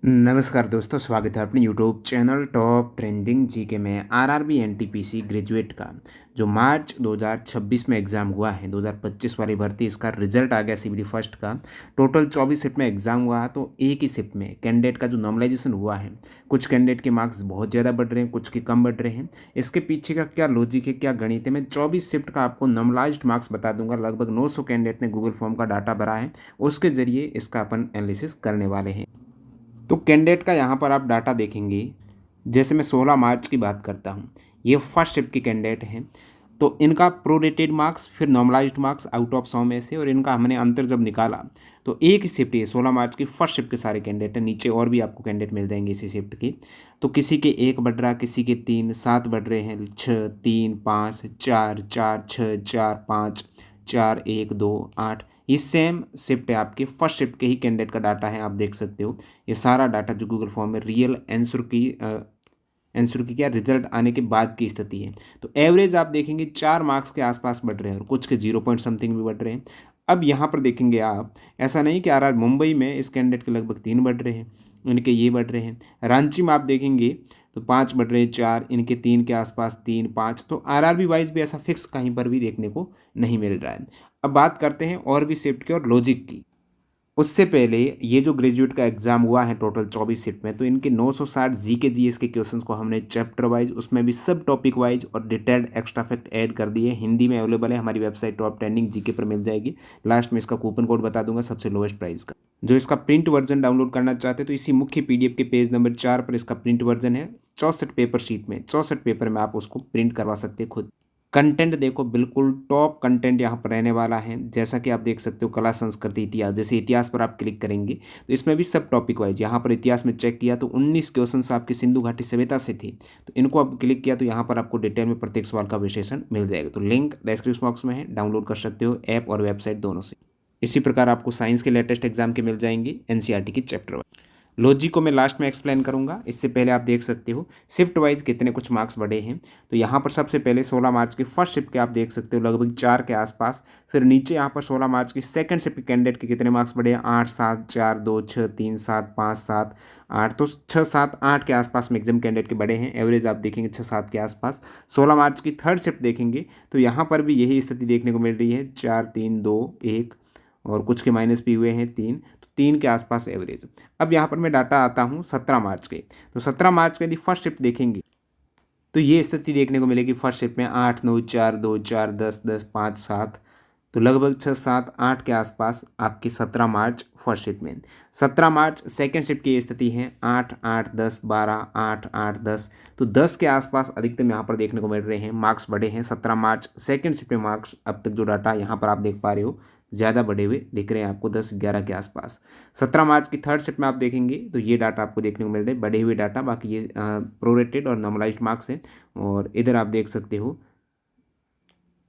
नमस्कार दोस्तों, स्वागत है अपने YouTube channel top trending GK में। आरआरबी एनटीपीसी ग्रेजुएट का जो मार्च 2026 में एग्ज़ाम हुआ है, 2025 वाली भर्ती, इसका रिजल्ट आ गया सीबीडी फर्स्ट का। टोटल 24 शिफ्ट में एग्ज़ाम हुआ है, तो एक ही शिफ्ट में कैंडिडेट का जो नॉर्मलाइजेशन हुआ है, कुछ कैंडिडेट के मार्क्स बहुत ज़्यादा बढ़ रहे हैं, कुछ के कम बढ़ रहे हैं। इसके पीछे का क्या लॉजिक है, क्या गणित है, मैं 24 शिफ्ट का आपको नॉर्मलाइज्ड मार्क्स बता दूंगा। लगभग 900 कैंडिडेट ने गूगल फॉर्म का डाटा भरा है, उसके ज़रिए इसका अपन एनालिसिस करने वाले हैं। तो कैंडिडेट का यहाँ पर आप डाटा देखेंगे। जैसे मैं 16 मार्च की बात करता हूँ, ये फर्स्ट शिफ्ट के कैंडिडेट हैं, तो इनका प्रोरेटेड मार्क्स, फिर नॉर्मलाइज्ड मार्क्स आउट ऑफ 100 में से, और इनका हमने अंतर जब निकाला तो एक ही शिफ्ट, ये 16 मार्च की फर्स्ट शिफ्ट के सारे कैंडिडेट हैं। नीचे और भी आपको कैंडिडेट मिल जाएंगे इसी शिफ्ट के। तो किसी के 1 बढ़ रहा, किसी के 3, 7 बढ़ रहे हैं, 6, 3, 5, 4, 4, 6, 4, 5, 4, 1, 2, 8। ये सेम शिफ्ट है, आपके फर्स्ट शिफ्ट के ही कैंडिडेट का डाटा है, आप देख सकते हो। ये सारा डाटा जो गूगल फॉर्म में रियल आंसर की क्या रिजल्ट आने के बाद की स्थिति है। तो एवरेज आप देखेंगे 4 मार्क्स के आसपास बढ़ रहे हैं, और कुछ के 0 पॉइंट समथिंग भी बढ़ रहे हैं। अब यहाँ पर देखेंगे आप, ऐसा नहीं कि आरआर मुंबई में इस कैंडिडेट के लगभग 3 बढ़ रहे हैं, इनके ये बढ़ रहे हैं। रांची में आप देखेंगे तो 5 बढ़ रहे हैं, 4, इनके 3 के आसपास, 3, 5। तो आरआरबी वाइज भी ऐसा फिक्स कहीं पर भी देखने को नहीं मिल रहा है। अब बात करते हैं और भी शिफ्ट की और लॉजिक की। उससे पहले ये जो ग्रेजुएट का एग्जाम हुआ है टोटल 24 शिफ्ट में, तो इनके 960 जीके जीएस के क्वेश्चंस को हमने चैप्टर वाइज, उसमें भी सब टॉपिक वाइज और डिटेल्ड एक्स्ट्रा फैक्ट ऐड कर दिए। हिंदी में अवेलेबल है, हमारी वेबसाइट टॉप ट्रेंडिंग जीके पर मिल जाएगी। लास्ट में इसका कूपन कोड बता दूंगा सबसे लोएस्ट प्राइस का। जो इसका प्रिंट वर्जन डाउनलोड करना चाहते हैं, तो इसी मुख्य पीडीएफ के पेज नंबर 4 पर इसका प्रिंट वर्जन है। 64 पेपर शीट में, 64 पेपर में आप उसको प्रिंट करवा सकते हैं खुद। कंटेंट देखो, बिल्कुल टॉप कंटेंट यहाँ पर रहने वाला है। जैसा कि आप देख सकते हो, कला, संस्कृति, इतिहास। जैसे इतिहास पर आप क्लिक करेंगे तो इसमें भी सब टॉपिक वाइज, यहाँ पर इतिहास में चेक किया तो 19 क्वेश्चन आपके सिंधु घाटी सभ्यता से थे। तो इनको आप क्लिक किया तो यहाँ पर आपको डिटेल में प्रत्येक सवाल का विश्लेषण मिल जाएगा। तो लिंक डिस्क्रिप्शन बॉक्स में है, डाउनलोड कर सकते हो ऐप और वेबसाइट दोनों से। इसी प्रकार आपको साइंस के लेटेस्ट एग्जाम के मिल जाएंगे, एनसीईआरटी की चैप्टर वाइज। लॉजिक को मैं लास्ट में एक्सप्लेन करूंगा, इससे पहले आप देख सकते हो शिफ्ट वाइज कितने कुछ मार्क्स बढ़े हैं। तो यहाँ पर सबसे पहले 16 मार्च के फर्स्ट शिफ्ट के आप देख सकते हो लगभग 4 के आसपास। फिर नीचे यहाँ पर 16 मार्च की सेकंड शिफ्ट के कैंडिडेट के कितने मार्क्स बढ़े हैं, 8, 7, 4, 2, 6, 3, 7, 5, 7, 8। तो 6, 7, 8 के आसपास मैक्सिमम कैंडिडेट के बढ़े हैं। एवरेज आप देखेंगे 6, 7 के आसपास। 16 मार्च की थर्ड शिफ्ट देखेंगे तो यहाँ पर भी यही स्थिति देखने को मिल रही है, 4, 3, 2, 1, और कुछ के माइनस भी हुए हैं, 3। 3 के आसपास एवरेज। अब यहाँ पर मैं डाटा आता हूँ 17 मार्च के। तो 17 मार्च के यदि फर्स्ट शिफ्ट देखेंगे तो ये स्थिति देखने को मिलेगी फर्स्ट शिफ्ट में, 8, 9, 4, 2, 4, 10, 10, 5, 7। तो लगभग 6, 7, 8 के आसपास आपकी 17 मार्च फर्स्ट शिफ्ट में। 17 मार्च सेकेंड शिफ्ट की स्थिति है, 8, 8, 10, 12, 8, 8, 10। तो 10 के आसपास अधिकतम यहाँ पर देखने को मिल रहे हैं, मार्क्स बढ़े हैं 17 मार्च सेकेंड शिफ्ट में। मार्क्स अब तक जो डाटा यहाँ पर आप देख पा रहे हो, ज़्यादा बढ़े हुए दिख रहे हैं आपको, 10, 11 के आसपास। 17 मार्च की थर्ड शिफ्ट में आप देखेंगे तो ये डाटा आपको देखने को मिल रहे हैं, बढ़े हुए डाटा। बाकी ये प्रोरेटेड और नॉर्मलाइज्ड मार्क्स है। और इधर आप देख सकते हो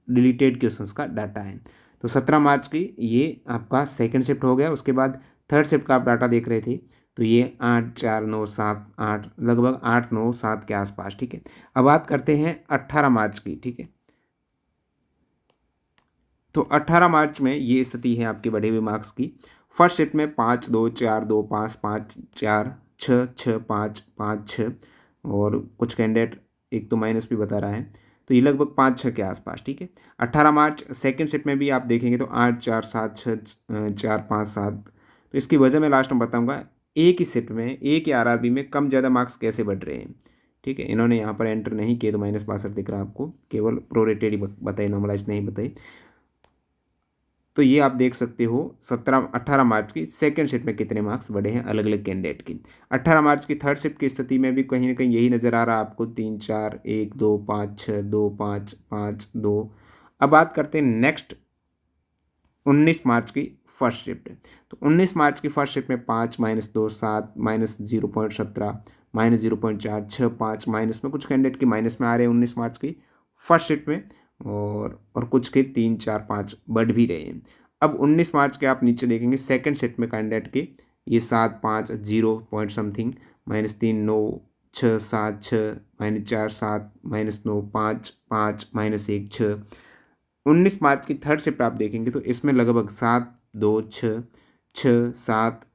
डिलीटेड क्वेश्चंस का डाटा है। तो 17 मार्च की ये आपका सेकंड शिफ्ट हो गया। उसके बाद थर्ड शिफ्ट का आप डाटा देख रहे थे, तो ये 8, 4, 9, 7, 8, लगभग 8, 9, 7 के आसपास। ठीक है, अब बात करते हैं 18 मार्च की। ठीक है, तो 18 मार्च में ये स्थिति है आपके बढ़े हुए मार्क्स की। फर्स्ट शिफ्ट में 5, 2, 4, 2, 5, 5, 4, 6, 6, 5, 5, 6, और कुछ कैंडिडेट एक तो माइनस भी बता रहा है। तो ये लगभग 5, 6 के आसपास। ठीक है, 18 मार्च सेकेंड शिफ्ट में भी आप देखेंगे तो 8, 4, 7, 6, 4, 5, 7। तो इसकी वजह मैं लास्ट में बताऊँगा। एक ही शिफ्ट में, एक ही आरआरबी में कम ज़्यादा मार्क्स कैसे बढ़ रहे हैं। ठीक है, इन्होंने यहाँ पर एंटर नहीं किए तो -62 दिख रहा है आपको, केवल प्रोरेटेड ही बताइए, नॉर्मलाइज नहीं बताइए। तो ये आप देख सकते हो 18 मार्च की सेकंड शिफ्ट में कितने मार्क्स बढ़े हैं अलग अलग कैंडिडेट की। 18 मार्च की थर्ड शिफ्ट की स्थिति में भी कहीं ना कहीं यही नज़र आ रहा है आपको, 3, 4, 1, 2, 5, 6, 2, 5, 5, 2। अब बात करते हैं नेक्स्ट 19 मार्च की फर्स्ट शिफ्ट। तो 19 मार्च की फर्स्ट शिफ्ट में 5, -2, 7, -0.17, -0.4, 6, 5 माइनस में, कुछ कैंडिडेट की माइनस में आ रहे हैं 19 मार्च की फर्स्ट शिफ्ट में, और कुछ के 3, 4, 5 बढ़ भी रहे हैं। अब 19 मार्च के आप नीचे देखेंगे सेकंड शिफ्ट में कैंडिडेट के, ये 7, 5, 0 पॉइंट समथिंग, -3, 9, 6, 7, 6, -4, 7, -9, 5, 5, -1, 6। 19 मार्च की थर्ड शिफ्ट आप देखेंगे तो इसमें लगभग 7, 2, 6, 6, 7,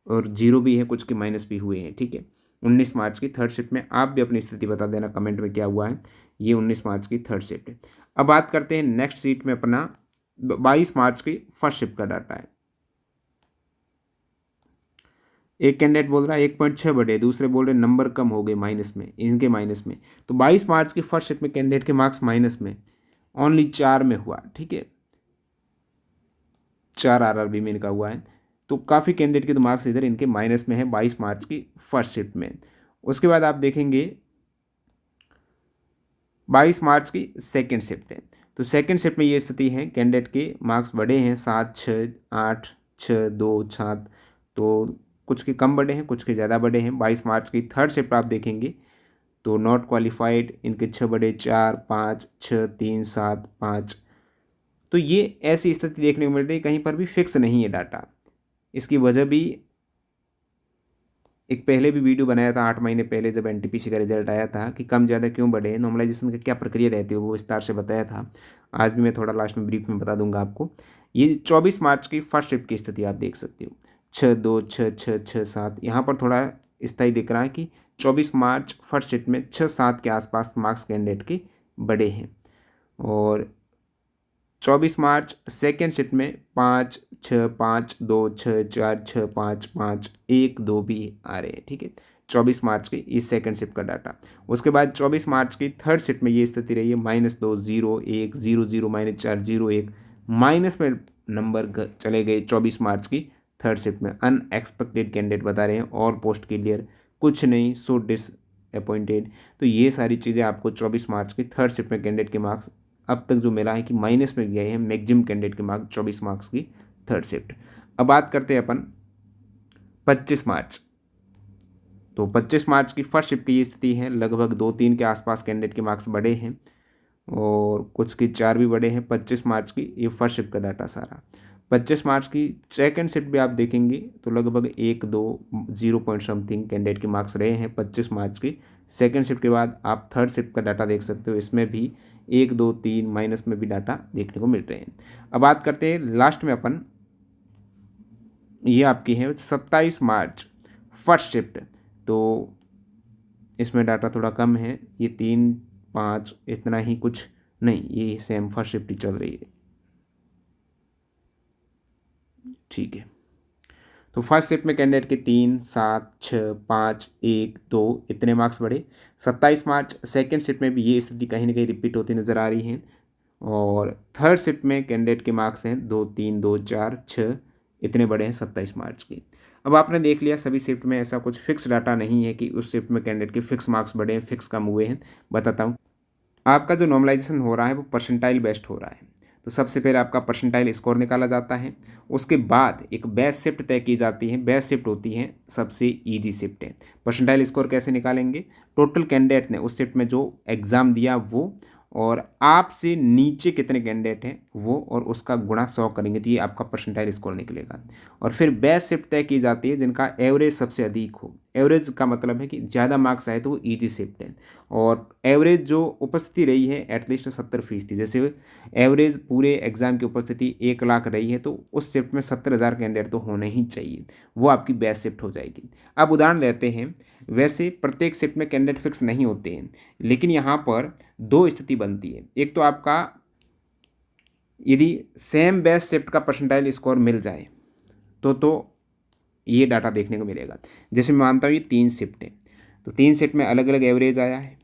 और जीरो भी है, कुछ के माइनस भी हुए हैं। ठीक है, 19 मार्च की थर्ड शिफ्ट में आप भी अपनी स्थिति बता देना कमेंट में क्या हुआ है। ये 19 मार्च की थर्ड शिफ्ट है। अब बात करते हैं नेक्स्ट शीट में अपना 22 मार्च की फर्स्ट शिफ्ट का डाटा है। एक कैंडिडेट बोल रहा है 1.6 बढ़े, दूसरे बोल रहे नंबर कम हो गए माइनस में, इनके माइनस में। तो 22 मार्च की फर्स्ट शिफ्ट में कैंडिडेट के मार्क्स माइनस में ओनली 4 में हुआ। ठीक है, 4 आरआरबी में इनका हुआ है। तो काफ़ी कैंडिडेट के तो मार्क्स इधर इनके माइनस में है 22 मार्च की फर्स्ट शिफ्ट में। उसके बाद आप देखेंगे 22 मार्च की सेकेंड शिफ्ट है। तो सेकेंड शिफ्ट में ये स्थिति है, कैंडिडेट के मार्क्स बढ़े हैं 7, 6, 8, 6, 2, 7। तो कुछ के कम बढ़े हैं, कुछ के ज़्यादा बढ़े हैं। 22 मार्च की थर्ड शिफ्ट आप देखेंगे तो नॉट क्वालिफाइड इनके 6 बढ़े, 4, 5, 6, 3, 7, 5। तो ये ऐसी स्थिति देखने को मिल रही है, कहीं पर भी फिक्स नहीं है डाटा। इसकी वजह भी एक पहले भी वीडियो बनाया था 8 महीने पहले, जब एनटीपीसी का रिजल्ट आया था कि कम ज़्यादा क्यों बढ़े, नॉर्मलाइजेशन की क्या प्रक्रिया रहती है, वो विस्तार से बताया था। आज भी मैं थोड़ा लास्ट में ब्रीफ में बता दूंगा आपको। ये 24 मार्च की फर्स्ट शिफ्ट की स्थिति आप देख सकते हो, 6, 2, 6, 6, 6, 7। यहाँ पर थोड़ा स्थायी दिख रहा है कि 24 मार्च फर्स्ट शिफ्ट में 6, 7 के आसपास मार्क्स कैंडिडेट के बड़े हैं। और 24 मार्च सेकेंड शिफ्ट में 5, 6, 5, 2, 6, 4, 6, 5, 5, 1, 2 भी आ रहे हैं। ठीक है, 24 मार्च की इस सेकेंड शिफ्ट का डाटा। उसके बाद 24 मार्च की थर्ड शिफ्ट में ये स्थिति रही है -2, 0, 1, 0, 0, -4, 0, 1। माइनस में नंबर चले गए 24 मार्च की थर्ड शिफ्ट में। अनएक्सपेक्टेड कैंडिडेट बता रहे हैं, और पोस्ट क्लियर कुछ नहीं, सो डिसअपॉइंटेड। तो ये सारी चीज़ें आपको 24 मार्च की थर्ड शिफ्ट में कैंडिडेट के मार्क्स अब तक जो मिला है कि माइनस में गए हैं मैक्सिमम कैंडिडेट के मार्क्स 24 मार्क्स की थर्ड शिफ्ट। अब बात करते हैं अपन 25 मार्च। तो 25 मार्च की फर्स्ट शिफ्ट की ये स्थिति है, लगभग 2-3 के आसपास कैंडिडेट के मार्क्स बढ़े हैं और कुछ के 4 भी बढ़े हैं। 25 मार्च की ये फर्स्ट शिफ्ट का डाटा सारा। 25 मार्च की सेकेंड शिफ्ट भी आप देखेंगे तो लगभग 1, 2, 0 पॉइंट समथिंग कैंडिडेट के मार्क्स रहे हैं 25 मार्च की सेकेंड शिफ्ट के बाद। आप थर्ड शिफ्ट का डाटा देख सकते हो, इसमें भी 1, 2, 3 माइनस में भी डाटा देखने को मिल रहे हैं। अब बात करते हैं लास्ट में अपन, ये आपकी है 27 मार्च फर्स्ट शिफ्ट। तो इसमें डाटा थोड़ा कम है, ये 3, 5 इतना ही, कुछ नहीं, ये सेम फर्स्ट शिफ्ट ही चल रही है। ठीक है, तो फर्स्ट शिफ्ट में कैंडिडेट के 3, 7, 6, 5, 1, 2 इतने मार्क्स बढ़े। 27 मार्च सेकेंड शिफ्ट में भी ये स्थिति कहीं ना कहीं रिपीट होती नज़र आ रही है। और थर्ड शिफ्ट में कैंडिडेट के मार्क्स हैं 2, 3, 2, 4, 6 इतने बड़े हैं 27 मार्च के। अब आपने देख लिया सभी शिफ्ट में ऐसा कुछ फिक्स डाटा नहीं है कि उस शिफ्ट में कैंडिडेट के फिक्स मार्क्स बढ़े हैं, फिक्स कम हुए हैं। बताता हूँ, आपका जो नॉर्मलाइजेशन हो रहा है वो परसेंटाइल बेस्ड हो रहा है। तो सबसे पहले आपका परसेंटाइल स्कोर निकाला जाता है, उसके बाद एक बेस्ट शिफ्ट तय की जाती है। बेस्ट शिफ्ट होती है सबसे इजी शिफ्ट है। परसेंटाइल स्कोर कैसे निकालेंगे, टोटल कैंडिडेट ने उस शिफ्ट में जो एग्ज़ाम दिया वो, और आपसे नीचे कितने कैंडिडेट हैं वो, और उसका गुणा 100 करेंगे तो ये आपका परसेंटाइल स्कोर निकलेगा। और फिर बेस्ट शिफ्ट तय की जाती है जिनका एवरेज सबसे अधिक हो। एवरेज का मतलब है कि ज़्यादा मार्क्स आए तो वो ईजी शिफ्ट है। और एवरेज जो उपस्थिति रही है एटलीस्ट 70%, जैसे एवरेज पूरे एग्ज़ाम की उपस्थिति 1 लाख रही है तो उस शिफ्ट में 70,000 कैंडिडेट तो होने ही चाहिए, वो आपकी बेस्ट शिफ्ट हो जाएगी। अब उदाहरण लेते हैं, वैसे प्रत्येक शिफ्ट में कैंडिडेट फिक्स नहीं होते हैं, लेकिन यहाँ पर 2 स्थिति बनती है। एक तो आपका यदि सेम बेस्ट शिफ्ट का परसेंटाइल स्कोर मिल जाए तो ये डाटा देखने को मिलेगा। जैसे मैं मानता हूँ ये 3 शिफ्ट है, तो 3 शिफ्ट में अलग अलग एवरेज आया है,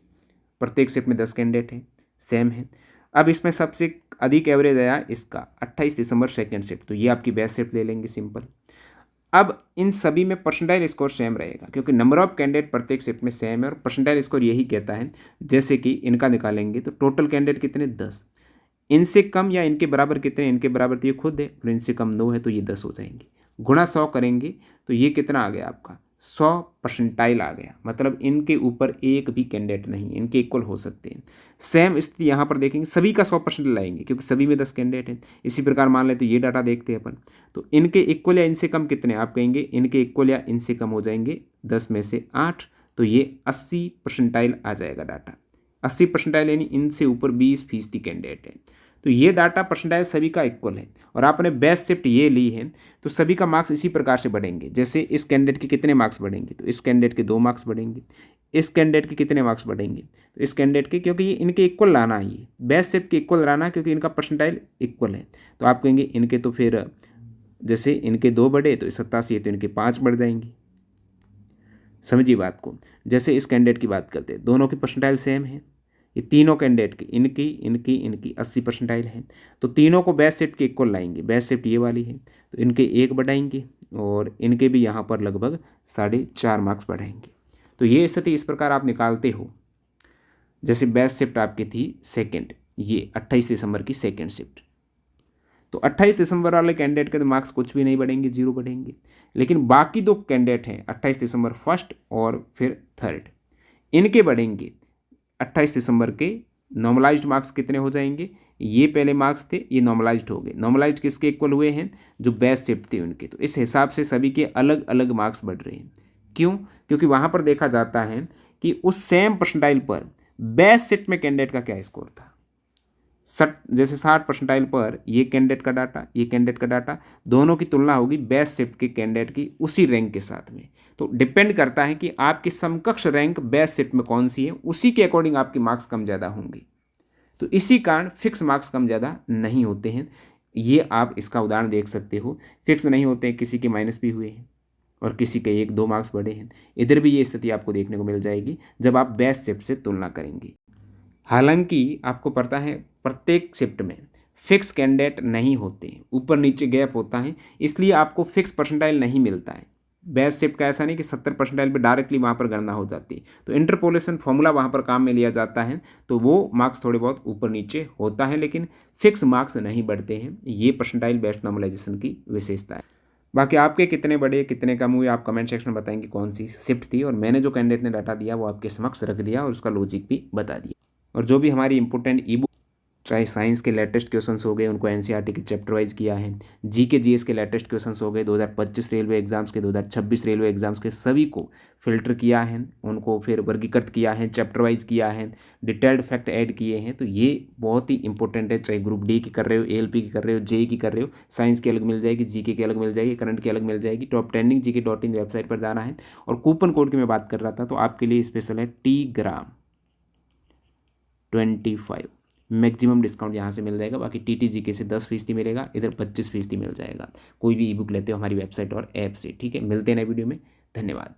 प्रत्येक शिफ्ट में 10 कैंडिडेट हैं, सेम है। अब इसमें सबसे अधिक एवरेज आया इसका 28 दिसंबर सेकेंड शिफ्ट, तो ये आपकी बेस्ट शिफ्ट ले लेंगे, सिंपल। अब इन सभी में परसेंटाइल स्कोर सेम रहेगा क्योंकि नंबर ऑफ कैंडिडेट प्रत्येक शिफ्ट में सेम है, और परसेंटाइल स्कोर यही कहता है। जैसे कि इनका निकालेंगे तो टोटल कैंडिडेट कितने, 10। इनसे कम या इनके बराबर कितने, इनके बराबर तो ये खुद है, और इनसे कम 9 है तो ये 10 हो जाएंगे। गुणा 100 करेंगे तो ये कितना आ गया आपका, 100 परसेंटाइल आ गया। मतलब इनके ऊपर एक भी कैंडिडेट नहीं, इनके इक्वल हो सकते हैं। सेम स्थिति यहाँ पर देखेंगे, सभी का 100% लाएंगे क्योंकि सभी में 10 कैंडिडेट हैं। इसी प्रकार मान लें तो ये डाटा देखते हैं अपन, तो इनके इक्वल या इनसे कम कितने, आप कहेंगे इनके इक्वल या इनसे कम हो जाएंगे 10 में से 8, तो ये 80 परसेंटाइल आ जाएगा डाटा। 80 परसेंटाइल यानी इनसे ऊपर 20% कैंडिडेट है। तो ये डाटा परसेंटाइल सभी का इक्वल है और आपने बेस्ट शिफ्ट ये ली है तो सभी का मार्क्स इसी प्रकार से बढ़ेंगे। जैसे इस कैंडिडेट के कितने मार्क्स बढ़ेंगे, तो इस कैंडिडेट के 2 मार्क्स बढ़ेंगे, इस कैंडिडेट के कितने मार्क्स बढ़ेंगे, तो इस कैंडिडेट के, क्योंकि ये इनके इक्वल लाना है, ये बेस्ट शिफ्ट के इक्वल लाना है क्योंकि इनका परसेंटाइल इक्वल है। तो आप कहेंगे इनके तो फिर जैसे इनके 2 बढ़े तो 87 है तो इनके 5 बढ़ जाएंगे। समझिए बात को। जैसे इस कैंडिडेट की बात करते हैं, दोनों की परसेंटाइल सेम है, ये तीनों कैंडिडेट की इनकी इनकी इनकी 80 परसेंटाइल है, तो तीनों को बेस्ट शिफ्ट के इक्वल लाएंगे। बेस्ट शिफ्ट ये वाली है तो इनके 1 बढ़ाएंगे और इनके भी यहाँ पर लगभग 4.5 मार्क्स बढ़ाएंगे। तो ये स्थिति इस प्रकार आप निकालते हो। जैसे बेस्ट शिफ्ट आपकी थी सेकेंड, ये 28 दिसंबर की सेकेंड शिफ्ट, तो 28 दिसंबर वाले कैंडिडेट के तो मार्क्स कुछ भी नहीं बढ़ेंगे, 0 बढ़ेंगे। लेकिन बाकी 2 कैंडिडेट हैं 28 दिसंबर फर्स्ट और फिर थर्ड, इनके बढ़ेंगे। 28 दिसंबर के नॉर्मलाइज्ड मार्क्स कितने हो जाएंगे, ये पहले मार्क्स थे ये नॉर्मलाइज्ड हो गए। नॉर्मलाइज्ड किसके इक्वल हुए हैं, जो बेस्ट शिफ्ट थे उनके। तो इस हिसाब से सभी के अलग अलग मार्क्स बढ़ रहे हैं। क्यों, क्योंकि वहाँ पर देखा जाता है कि उस सेम परसेंटाइल पर बेस्ट शिफ्ट में कैंडिडेट का क्या स्कोर था। 60, जैसे 60 परसेंटाइल पर ये कैंडिडेट का डाटा, ये कैंडिडेट का डाटा, दोनों की तुलना होगी बेस्ट शिफ्ट के कैंडिडेट की उसी रैंक के साथ में। तो डिपेंड करता है कि आपकी समकक्ष रैंक बेस्ट शिफ्ट में कौन सी है, उसी के अकॉर्डिंग आपके मार्क्स कम ज़्यादा होंगे। तो इसी कारण फिक्स मार्क्स कम ज़्यादा नहीं होते हैं। ये आप इसका उदाहरण देख सकते हो, फिक्स नहीं होते हैं, किसी के माइनस भी हुए हैं और किसी के 1-2 मार्क्स बढ़े हैं। इधर भी ये स्थिति आपको देखने को मिल जाएगी जब आप बेस्ट शिफ्ट से तुलना करेंगे। हालांकि आपको पता है प्रत्येक शिफ्ट में फिक्स कैंडिडेट नहीं होते, ऊपर नीचे गैप होता है, इसलिए आपको फिक्स परसेंटाइल नहीं मिलता है। बेस्ट शिफ्ट का ऐसा नहीं कि 70 परसेंटाइल पे डायरेक्टली वहाँ पर गणना हो जाती है, तो इंटरपोलेशन फॉर्मूला वहाँ पर काम में लिया जाता है, तो वो मार्क्स थोड़े बहुत ऊपर नीचे होता है, लेकिन फिक्स मार्क्स नहीं बढ़ते हैं। ये परसेंटाइल बेस्ड नॉर्मलाइजेशन की विशेषता है। बाकी आपके कितने बड़े कितने कम हुए आप कमेंट सेक्शन में बताएंगे कौन सी शिफ्ट थी, और मैंने जो कैंडिडेट ने डाटा दिया वो आपके समक्ष रख दिया और उसका लॉजिक भी बता दिया। और जो भी हमारी इंपॉर्टेंट ई बुक, चाहे साइंस के लेटेस्ट क्वेश्चंस हो गए उनको एनसीईआरटी के चैप्टर वाइज किया है, जीके जीएस के लेटेस्ट क्वेश्चंस हो गए 2025 रेलवे एग्जाम्स के, 2026 रेलवे एग्जाम्स के, सभी को फिल्टर किया है, उनको फिर वर्गीकृत किया है, चैप्टर वाइज किया है, डिटेल्ड फैक्ट ऐड किए हैं। तो ये बहुत ही इंपॉर्टेंट है, चाहे ग्रुप डी की कर रहे हो, एएलपी की कर रहे हो, जेई की कर रहे हो, साइंस की अलग मिल जाएगी, जीके की अलग मिल जाएगी, करंट की अलग मिल जाएगी। टॉप ट्रेंडिंग GK.in वेबसाइट पर जाना है। और कूपन कोड की मैं बात कर रहा था तो आपके लिए स्पेशल है TGRAM25, मैक्सिमम डिस्काउंट यहाँ से मिल जाएगा। बाकी TTGK से 10% मिलेगा, इधर 25% मिल जाएगा। कोई भी ई बुक लेते हो हमारी वेबसाइट और ऐप से। ठीक है, मिलते हैं नए वीडियो में, धन्यवाद।